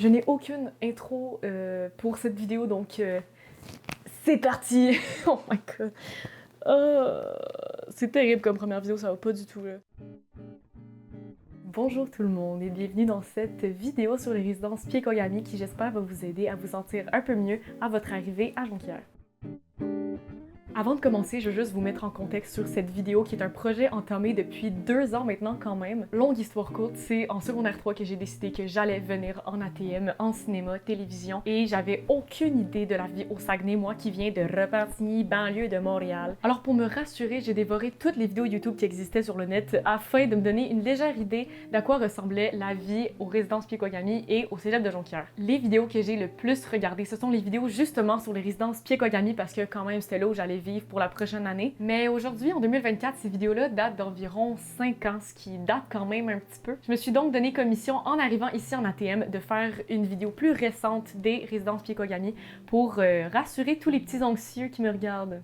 Je n'ai aucune intro pour cette vidéo, donc c'est parti! Oh my god! C'est terrible comme première vidéo, ça va pas du tout là. Bonjour tout le monde et bienvenue dans cette vidéo sur les résidences Piekogami qui j'espère va vous aider à vous sentir un peu mieux à votre arrivée à Jonquière. Avant de commencer, je veux juste vous mettre en contexte sur cette vidéo qui est un projet entamé depuis 2 ans maintenant quand même. Longue histoire courte, c'est en secondaire 3 que j'ai décidé que j'allais venir en ATM, en cinéma, télévision, et j'avais aucune idée de la vie au Saguenay, moi qui viens de Repentigny, banlieue de Montréal. Alors pour me rassurer, j'ai dévoré toutes les vidéos YouTube qui existaient sur le net afin de me donner une légère idée d'à quoi ressemblait la vie aux résidences Piekogami et au cégep de Jonquière. Les vidéos que j'ai le plus regardées, ce sont les vidéos justement sur les résidences Piekogami parce que quand même c'était là où j'allais vivre pour la prochaine année. Mais aujourd'hui, en 2024, ces vidéos-là datent d'environ 5 ans, ce qui date quand même un petit peu. Je me suis donc donné comme mission, en arrivant ici en ATM, de faire une vidéo plus récente des résidences Piekogami pour rassurer tous les petits anxieux qui me regardent.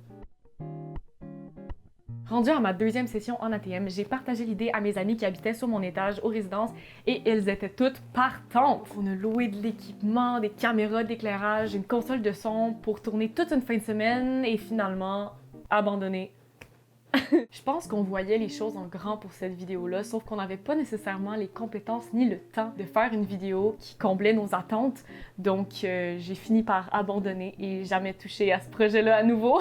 Rendue à ma deuxième session en ATM, j'ai partagé l'idée à mes amis qui habitaient sur mon étage aux résidences et elles étaient toutes partantes. On a loué de l'équipement, des caméras d'éclairage, une console de son pour tourner toute une fin de semaine et finalement abandonné. Je pense qu'on voyait les choses en grand pour cette vidéo-là, sauf qu'on n'avait pas nécessairement les compétences ni le temps de faire une vidéo qui comblait nos attentes. Donc j'ai fini par abandonner et jamais toucher à ce projet-là à nouveau.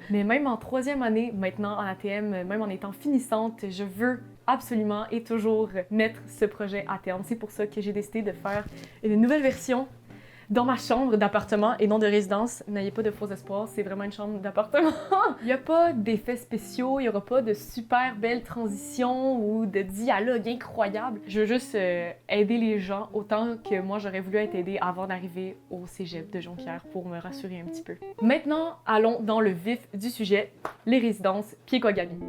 Mais même en 3e année, maintenant en ATM, même en étant finissante, je veux absolument et toujours mettre ce projet à terme. C'est pour ça que j'ai décidé de faire une nouvelle version dans ma chambre d'appartement et non de résidence. N'ayez pas de faux espoirs, c'est vraiment une chambre d'appartement. Il n'y a pas d'effets spéciaux, il n'y aura pas de super belles transitions ou de dialogues incroyables. Je veux juste aider les gens autant que moi j'aurais voulu être aidée avant d'arriver au cégep de Jonquière pour me rassurer un petit peu. Maintenant, allons dans le vif du sujet, les résidences Piekogami.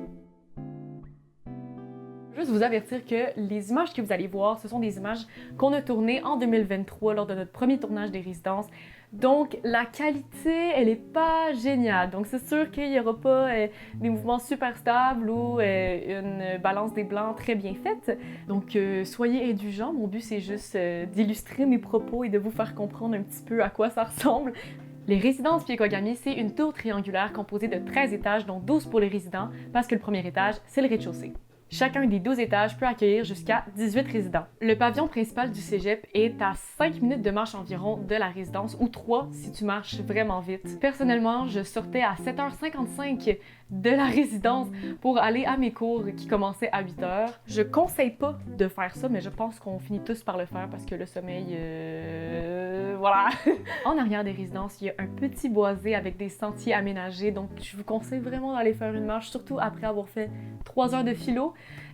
Juste vous avertir que les images que vous allez voir, ce sont des images qu'on a tournées en 2023 lors de notre premier tournage des résidences. Donc la qualité, elle est pas géniale. Donc c'est sûr qu'il n'y aura pas des mouvements super stables ou une balance des blancs très bien faite. Donc soyez indulgents, mon but c'est juste d'illustrer mes propos et de vous faire comprendre un petit peu à quoi ça ressemble. Les résidences Piekogami, c'est une tour triangulaire composée de 13 étages, dont 12 pour les résidents, parce que le premier étage, c'est le rez-de-chaussée. Chacun des 12 étages peut accueillir jusqu'à 18 résidents. Le pavillon principal du cégep est à 5 minutes de marche environ de la résidence, ou 3 si tu marches vraiment vite. Personnellement, je sortais à 7h55 de la résidence pour aller à mes cours qui commençaient à 8h. Je conseille pas de faire ça, mais je pense qu'on finit tous par le faire parce que le sommeil... voilà! En arrière des résidences, il y a un petit boisé avec des sentiers aménagés, donc je vous conseille vraiment d'aller faire une marche, surtout après avoir fait 3 heures de philo.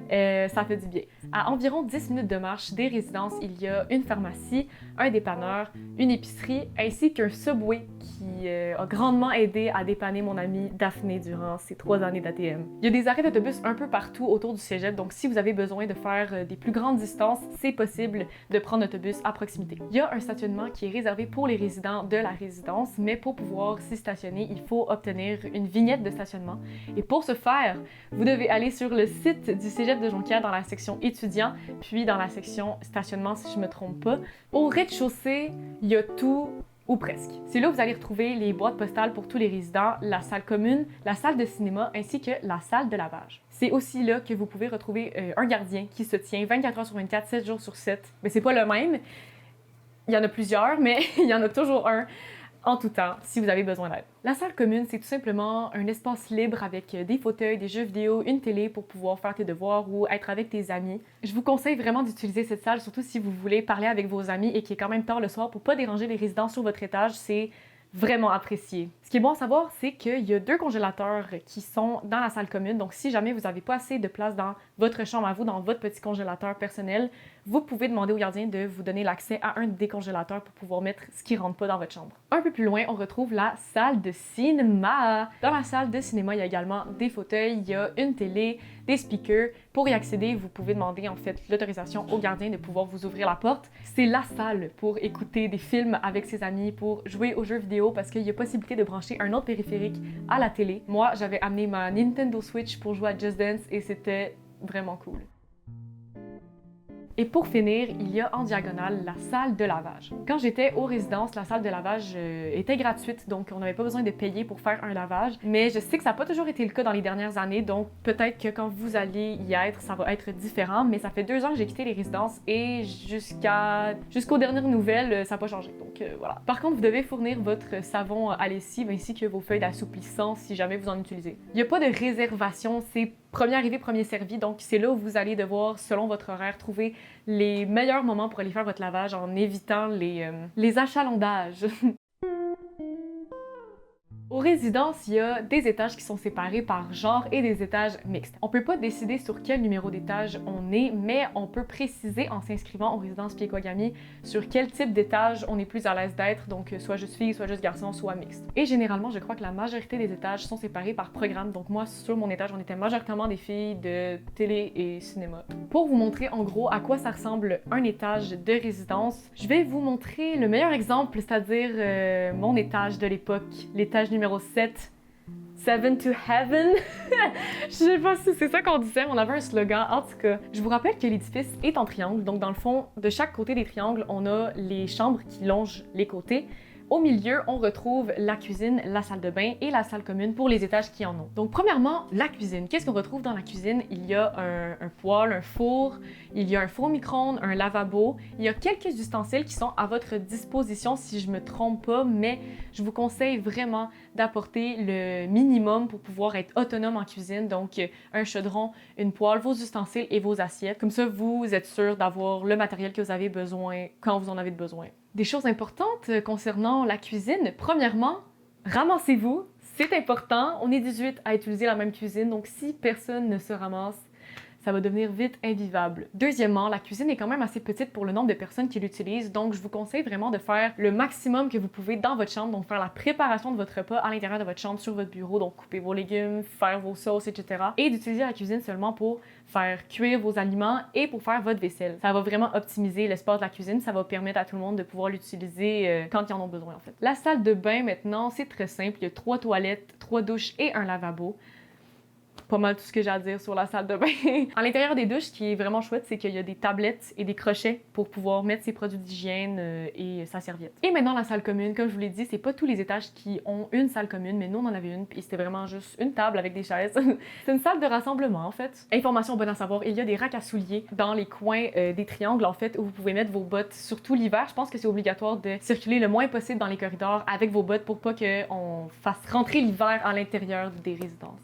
Ça fait du bien. À environ 10 minutes de marche des résidences, il y a une pharmacie, un dépanneur, une épicerie, ainsi qu'un Subway qui a grandement aidé à dépanner mon amie Daphné durant ses 3 années d'ATM. Il y a des arrêts d'autobus un peu partout autour du cégep, donc si vous avez besoin de faire des plus grandes distances, c'est possible de prendre l'autobus à proximité. Il y a un stationnement qui est réservé pour les résidents de la résidence, mais pour pouvoir s'y stationner, il faut obtenir une vignette de stationnement. Et pour ce faire, vous devez aller sur le site du cégep de Jonquière dans la section étudiants, puis dans la section stationnement si je me trompe pas. Au rez-de-chaussée, il y a tout ou presque. C'est là où vous allez retrouver les boîtes postales pour tous les résidents, la salle commune, la salle de cinéma ainsi que la salle de lavage. C'est aussi là que vous pouvez retrouver un gardien qui se tient 24 heures sur 24, 7 jours sur 7. Mais c'est pas le même. Il y en a plusieurs, mais il y en a toujours un en tout temps, si vous avez besoin d'aide. La salle commune, c'est tout simplement un espace libre avec des fauteuils, des jeux vidéo, une télé pour pouvoir faire tes devoirs ou être avec tes amis. Je vous conseille vraiment d'utiliser cette salle, surtout si vous voulez parler avec vos amis et qu'il est quand même tard le soir pour pas déranger les résidents sur votre étage. C'est vraiment apprécié. Ce qui est bon à savoir, c'est qu'il y a 2 congélateurs qui sont dans la salle commune. Donc, si jamais vous n'avez pas assez de place dans votre chambre à vous, dans votre petit congélateur personnel, vous pouvez demander au gardien de vous donner l'accès à un des congélateurs pour pouvoir mettre ce qui rentre pas dans votre chambre. Un peu plus loin, on retrouve la salle de cinéma. Dans la salle de cinéma, il y a également des fauteuils, il y a une télé, des speakers. Pour y accéder, vous pouvez demander en fait l'autorisation au gardien de pouvoir vous ouvrir la porte. C'est la salle pour écouter des films avec ses amis, pour jouer aux jeux vidéo parce qu'il y a possibilité de brancher un autre périphérique à la télé. Moi, j'avais amené ma Nintendo Switch pour jouer à Just Dance et c'était vraiment cool. Et pour finir, il y a en diagonale la salle de lavage. Quand j'étais aux résidences, la salle de lavage était gratuite, donc on n'avait pas besoin de payer pour faire un lavage. Mais je sais que ça n'a pas toujours été le cas dans les dernières années, donc peut-être que quand vous allez y être, ça va être différent. Mais ça fait 2 ans que j'ai quitté les résidences et jusqu'aux dernières nouvelles, ça n'a pas changé. Donc voilà. Par contre, vous devez fournir votre savon à lessive ainsi que vos feuilles d'assouplissant si jamais vous en utilisez. Il n'y a pas de réservation, c'est premier arrivé, premier servi, donc c'est là où vous allez devoir, selon votre horaire, trouver les meilleurs moments pour aller faire votre lavage en évitant les achalandages. Aux résidences, il y a des étages qui sont séparés par genre et des étages mixtes. On peut pas décider sur quel numéro d'étage on est, mais on peut préciser en s'inscrivant aux résidences Piekogami sur quel type d'étage on est plus à l'aise d'être, donc soit juste fille, soit juste garçon, soit mixte. Et généralement, je crois que la majorité des étages sont séparés par programme, donc moi, sur mon étage, on était majoritairement des filles de télé et cinéma. Pour vous montrer en gros à quoi ça ressemble un étage de résidence, je vais vous montrer le meilleur exemple, c'est-à-dire mon étage de l'époque, l'étage numéro 7, 7 to Heaven. Je sais pas si c'est ça qu'on disait, on avait un slogan. En tout cas, je vous rappelle que l'édifice est en triangle, donc dans le fond, de chaque côté des triangles, on a les chambres qui longent les côtés. Au milieu, on retrouve la cuisine, la salle de bain et la salle commune pour les étages qui en ont. Donc premièrement, la cuisine. Qu'est-ce qu'on retrouve dans la cuisine? Il y a un poêle, un four, il y a un four micro-ondes, un lavabo. Il y a quelques ustensiles qui sont à votre disposition si je me trompe pas, mais je vous conseille vraiment d'apporter le minimum pour pouvoir être autonome en cuisine. Donc un chaudron, une poêle, vos ustensiles et vos assiettes. Comme ça, vous êtes sûr d'avoir le matériel que vous avez besoin quand vous en avez besoin. Des choses importantes concernant la cuisine. Premièrement, ramassez-vous, c'est important. On est 18 à utiliser la même cuisine, donc si personne ne se ramasse, ça va devenir vite invivable. Deuxièmement, la cuisine est quand même assez petite pour le nombre de personnes qui l'utilisent, donc je vous conseille vraiment de faire le maximum que vous pouvez dans votre chambre, donc faire la préparation de votre repas à l'intérieur de votre chambre, sur votre bureau, donc couper vos légumes, faire vos sauces, etc. Et d'utiliser la cuisine seulement pour faire cuire vos aliments et pour faire votre vaisselle. Ça va vraiment optimiser l'espace de la cuisine, ça va permettre à tout le monde de pouvoir l'utiliser quand ils en ont besoin en fait. La salle de bain maintenant, c'est très simple, il y a 3 toilettes, 3 douches et un lavabo. Pas mal tout ce que j'ai à dire sur la salle de bain. À l'intérieur des douches, ce qui est vraiment chouette, c'est qu'il y a des tablettes et des crochets pour pouvoir mettre ses produits d'hygiène et sa serviette. Et maintenant, la salle commune, comme je vous l'ai dit, c'est pas tous les étages qui ont une salle commune, mais nous, on en avait une, puis c'était vraiment juste une table avec des chaises. C'est une salle de rassemblement, en fait. Information bonne à savoir, il y a des racks à souliers dans les coins des triangles, en fait, où vous pouvez mettre vos bottes, surtout l'hiver. Je pense que c'est obligatoire de circuler le moins possible dans les corridors avec vos bottes pour pas qu'on fasse rentrer l'hiver à l'intérieur des résidences.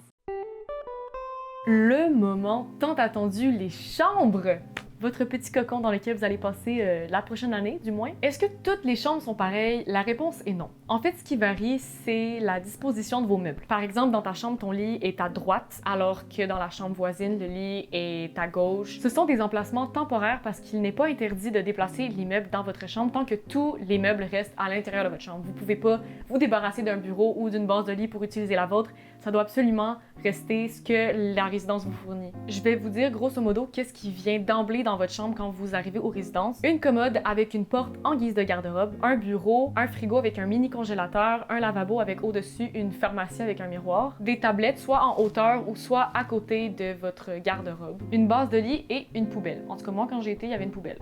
Le moment tant attendu, les chambres! Votre petit cocon dans lequel vous allez passer la prochaine année, du moins. Est-ce que toutes les chambres sont pareilles? La réponse est non. En fait, ce qui varie, c'est la disposition de vos meubles. Par exemple, dans ta chambre, ton lit est à droite, alors que dans la chambre voisine, le lit est à gauche. Ce sont des emplacements temporaires parce qu'il n'est pas interdit de déplacer les meubles dans votre chambre tant que tous les meubles restent à l'intérieur de votre chambre. Vous pouvez pas vous débarrasser d'un bureau ou d'une base de lit pour utiliser la vôtre. Ça doit absolument rester ce que la résidence vous fournit. Je vais vous dire grosso modo qu'est-ce qui vient d'emblée dans votre chambre quand vous arrivez aux résidences. Une commode avec une porte en guise de garde-robe, un bureau, un frigo avec un mini congélateur, un lavabo avec au-dessus une pharmacie avec un miroir, des tablettes soit en hauteur ou soit à côté de votre garde-robe, une base de lit et une poubelle. En tout cas, moi quand j'ai été, il y avait une poubelle.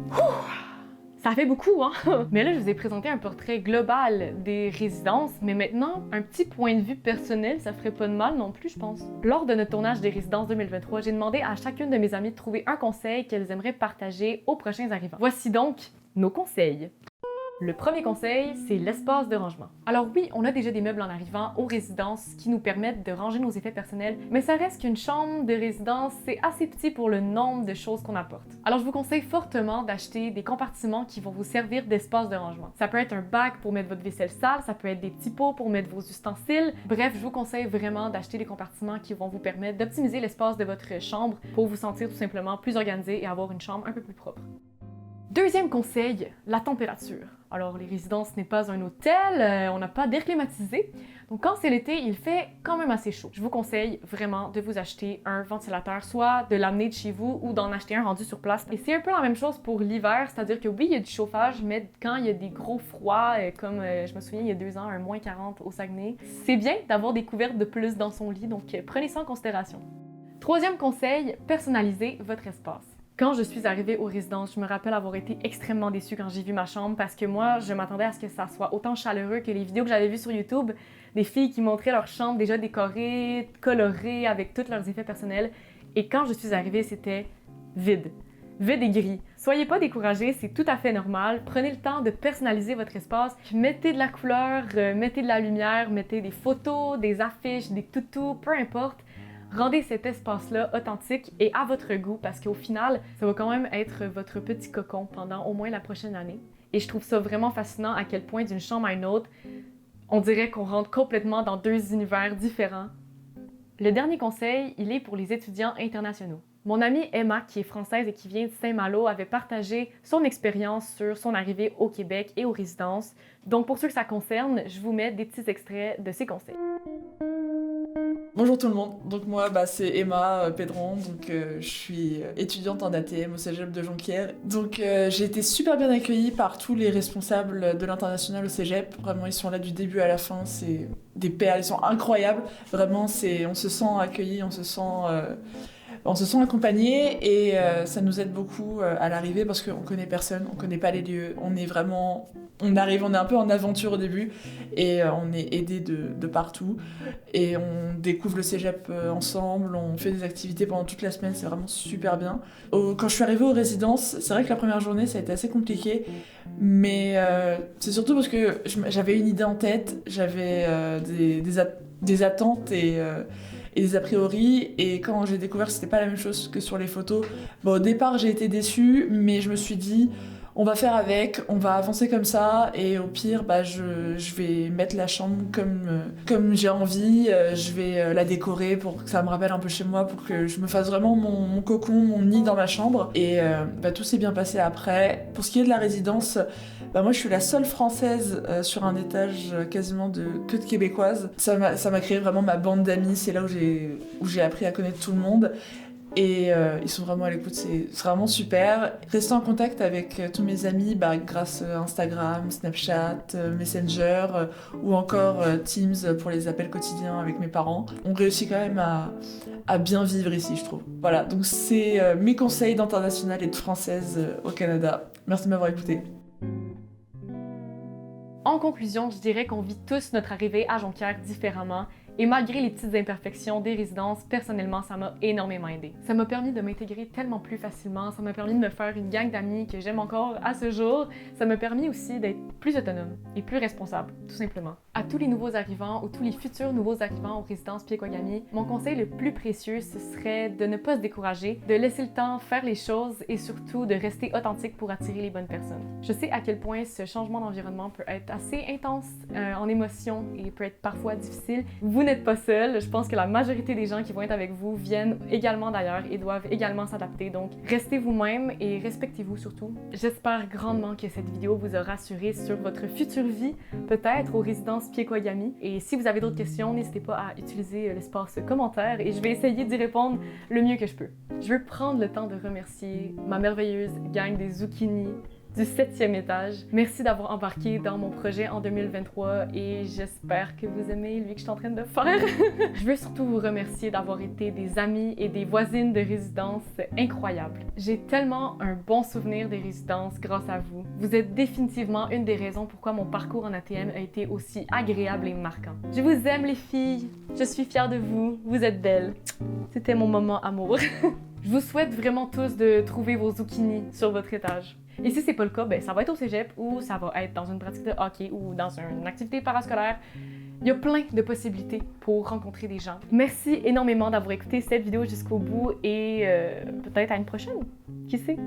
Ça fait beaucoup, hein? Mais là, je vous ai présenté un portrait global des résidences, mais maintenant, un petit point de vue personnel, ça ferait pas de mal non plus, je pense. Lors de notre tournage des résidences 2023, j'ai demandé à chacune de mes amies de trouver un conseil qu'elles aimeraient partager aux prochains arrivants. Voici donc nos conseils. Le premier conseil, c'est l'espace de rangement. Alors oui, on a déjà des meubles en arrivant aux résidences qui nous permettent de ranger nos effets personnels, mais ça reste qu'une chambre de résidence, c'est assez petit pour le nombre de choses qu'on apporte. Alors je vous conseille fortement d'acheter des compartiments qui vont vous servir d'espace de rangement. Ça peut être un bac pour mettre votre vaisselle sale, ça peut être des petits pots pour mettre vos ustensiles. Bref, je vous conseille vraiment d'acheter des compartiments qui vont vous permettre d'optimiser l'espace de votre chambre pour vous sentir tout simplement plus organisé et avoir une chambre un peu plus propre. Deuxième conseil, la température. Alors, les résidences n'est pas un hôtel, on n'a pas d'air climatisé. Donc, quand c'est l'été, il fait quand même assez chaud. Je vous conseille vraiment de vous acheter un ventilateur, soit de l'amener de chez vous ou d'en acheter un rendu sur place. Et c'est un peu la même chose pour l'hiver, c'est-à-dire que oui, il y a du chauffage, mais quand il y a des gros froids, comme je me souviens il y a 2 ans, un moins 40 au Saguenay, c'est bien d'avoir des couvertes de plus dans son lit, donc prenez ça en considération. Troisième conseil, personnalisez votre espace. Quand je suis arrivée aux résidences, je me rappelle avoir été extrêmement déçue quand j'ai vu ma chambre parce que moi, je m'attendais à ce que ça soit autant chaleureux que les vidéos que j'avais vues sur YouTube, des filles qui montraient leur chambre déjà décorée, colorée, avec tous leurs effets personnels. Et quand je suis arrivée, c'était vide. Vide et gris. Soyez pas découragés, c'est tout à fait normal. Prenez le temps de personnaliser votre espace. Mettez de la couleur, mettez de la lumière, mettez des photos, des affiches, des toutous, peu importe. Rendez cet espace-là authentique et à votre goût parce qu'au final, ça va quand même être votre petit cocon pendant au moins la prochaine année. Et je trouve ça vraiment fascinant à quel point d'une chambre à une autre, on dirait qu'on rentre complètement dans deux univers différents. Le dernier conseil, il est pour les étudiants internationaux. Mon amie Emma, qui est française et qui vient de Saint-Malo, avait partagé son expérience sur son arrivée au Québec et aux résidences. Donc pour ceux que ça concerne, je vous mets des petits extraits de ses conseils. Bonjour tout le monde, donc moi c'est Emma Pédron, donc je suis étudiante en ATM au Cégep de Jonquière. Donc j'ai été super bien accueillie par tous les responsables de l'international au Cégep, vraiment ils sont là du début à la fin, c'est des perles, ils sont incroyables, vraiment on se sent accueillis, on se sent accompagné et ça nous aide beaucoup à l'arrivée parce qu'on connaît personne, on connaît pas les lieux, on est un peu en aventure au début et on est aidé de partout et on découvre le cégep ensemble, on fait des activités pendant toute la semaine, c'est vraiment super bien. Quand je suis arrivée aux résidences, c'est vrai que la première journée ça a été assez compliqué, mais c'est surtout parce que j'avais une idée en tête, j'avais des attentes et des a priori, et quand j'ai découvert que c'était pas la même chose que sur les photos, au départ j'ai été déçue, mais je me suis dit on va faire avec, on va avancer comme ça, et au pire je vais mettre la chambre comme j'ai envie, je vais la décorer pour que ça me rappelle un peu chez moi, pour que je me fasse vraiment mon cocon, mon nid dans ma chambre, et tout s'est bien passé après. Pour ce qui est de la résidence, moi je suis la seule française sur un étage quasiment que de québécoises. Ça m'a créé vraiment ma bande d'amis, c'est là où j'ai appris à connaître tout le monde. Et ils sont vraiment à l'écoute, c'est vraiment super. Rester en contact avec tous mes amis grâce à Instagram, Snapchat, Messenger ou encore Teams pour les appels quotidiens avec mes parents. On réussit quand même à bien vivre ici, je trouve. Voilà, donc c'est mes conseils d'international et de française au Canada. Merci de m'avoir écouté. En conclusion, je dirais qu'on vit tous notre arrivée à Jonquière différemment. Et malgré les petites imperfections des résidences, personnellement, ça m'a énormément aidé. Ça m'a permis de m'intégrer tellement plus facilement, ça m'a permis de me faire une gang d'amis que j'aime encore à ce jour, ça m'a permis aussi d'être plus autonome et plus responsable, tout simplement. À tous les nouveaux arrivants ou tous les futurs nouveaux arrivants aux résidences Piekogami, mon conseil le plus précieux, ce serait de ne pas se décourager, de laisser le temps faire les choses et surtout de rester authentique pour attirer les bonnes personnes. Je sais à quel point ce changement d'environnement peut être assez intense en émotion et peut être parfois difficile. Vous n'êtes pas seul, je pense que la majorité des gens qui vont être avec vous viennent également d'ailleurs et doivent également s'adapter, donc restez vous-même et respectez-vous surtout. J'espère grandement que cette vidéo vous a rassuré sur votre future vie, peut-être aux résidences Piekogami, et si vous avez d'autres questions, n'hésitez pas à utiliser l'espace commentaire et je vais essayer d'y répondre le mieux que je peux. Je veux prendre le temps de remercier ma merveilleuse gang des Zucchini du 7e étage. Merci d'avoir embarqué dans mon projet en 2023 et j'espère que vous aimez lui que je suis en train de faire. Je veux surtout vous remercier d'avoir été des amis et des voisines de résidence incroyables. J'ai tellement un bon souvenir des résidences grâce à vous. Vous êtes définitivement une des raisons pourquoi mon parcours en ATM a été aussi agréable et marquant. Je vous aime les filles, je suis fière de vous, vous êtes belles. C'était mon moment amour. Je vous souhaite vraiment tous de trouver vos zucchini sur votre étage. Et si c'est pas le cas, ça va être au cégep ou ça va être dans une pratique de hockey ou dans une activité parascolaire. Il y a plein de possibilités pour rencontrer des gens. Merci énormément d'avoir écouté cette vidéo jusqu'au bout et peut-être à une prochaine. Qui sait?